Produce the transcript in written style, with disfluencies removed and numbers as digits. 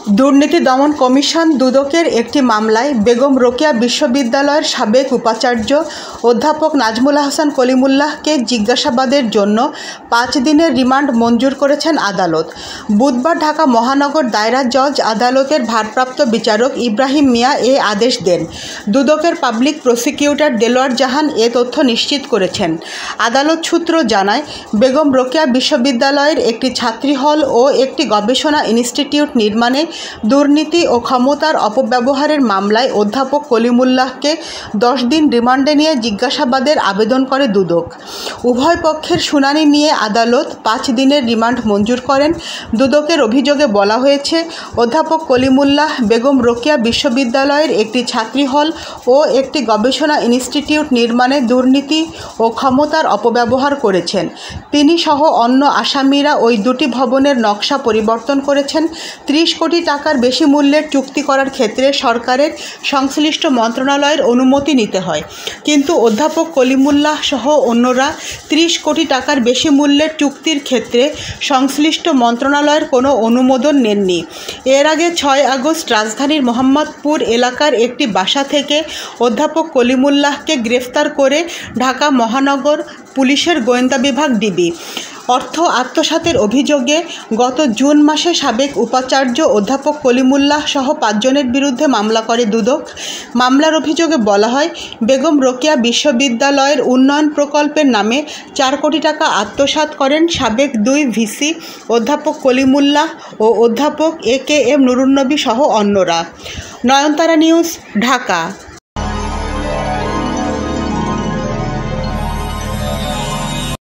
দুর্নীতি দমন কমিশন দুদকের একটি মামলায় বেগম রোকেয়া বিশ্ববিদ্যালয়ের সাবেক উপাচার্য অধ্যাপক নাজমুল আহসান কলিমুল্লাহকে জিজ্ঞাসাবাদের জন্য 5 দিনের রিমান্ড মঞ্জুর করেছেন আদালত। বুধবার ঢাকা মহানগর দায়রা জজ আদালতের ভারপ্রাপ্ত বিচারক ইব্রাহিম মিয়া এ আদেশ দেন। দুদকের পাবলিক প্রসিকিউটর দেলোয়ার জাহান এ তথ্য নিশ্চিত করেছেন। আদালত সূত্র জানায়, বেগম রোকেয়া বিশ্ববিদ্যালয়ের একটি ছাত্রী হল ও একটি গবেষণা ইনস্টিটিউট নির্মাণে দুর্নীতি ও ক্ষমতার অপব্যবহারের মামলায় অধ্যাপক কলিমুল্লাহকে 10 দিন রিমান্ডে নিয়ে জিজ্ঞাসাবাদের আবেদন করে দুদক। উভয় পক্ষের শুনানি নিয়ে আদালত 5 দিনের রিমান্ড মঞ্জুর করেন। দুদকের অভিযোগে বলা হয়েছে, অধ্যাপক কলিমুল্লাহ বেগম রোকেয়া বিশ্ববিদ্যালয়ের একটি ছাত্রী হল ও একটি গবেষণা ইনস্টিটিউট নির্মাণে দুর্নীতি ও ক্ষমতার অপব্যবহার করেছেন। তিনি সহ অন্য আসামিরা ওই দুটি ভবনের নকশা পরিবর্তন করেছেন। 30 কোটি টাকার বেশি মূল্যের চুক্তি করার ক্ষেত্রে সরকারের সংশ্লিষ্ট মন্ত্রণালয়ের অনুমতি নিতে হয়, কিন্তু অধ্যাপক কলিমুল্লাহ সহ অন্যরা 30 কোটি টাকার বেশি মূল্যের চুক্তির ক্ষেত্রে সংশ্লিষ্ট মন্ত্রণালয়ের কোনো অনুমোদন নেননি। এর আগে 6 আগস্ট রাজধানীর মোহাম্মদপুর এলাকার একটি বাসা থেকে অধ্যাপক কলিমুল্লাহকে গ্রেফতার করে ঢাকা মহানগর পুলিশের গোয়েন্দা বিভাগ ডিবি। অর্থ আত্মসাতের অভিযোগে গত জুন মাসে সাবেক উপাচার্য অধ্যাপক কলিমুল্লাহ সহ 5 জনের বিরুদ্ধে মামলা করে দুদক। মামলার অভিযোগে বলা হয়, বেগম রোকেয়া বিশ্ববিদ্যালয়ের উন্নয়ন প্রকল্পের নামে 4 কোটি টাকা আত্মসাৎ করেন সাবেক 2 ভিসি অধ্যাপক কলিমুল্লাহ ও অধ্যাপক AKM নুরুন্নবী সহ অন্যরা। নয়নতারা নিউজ, ঢাকা।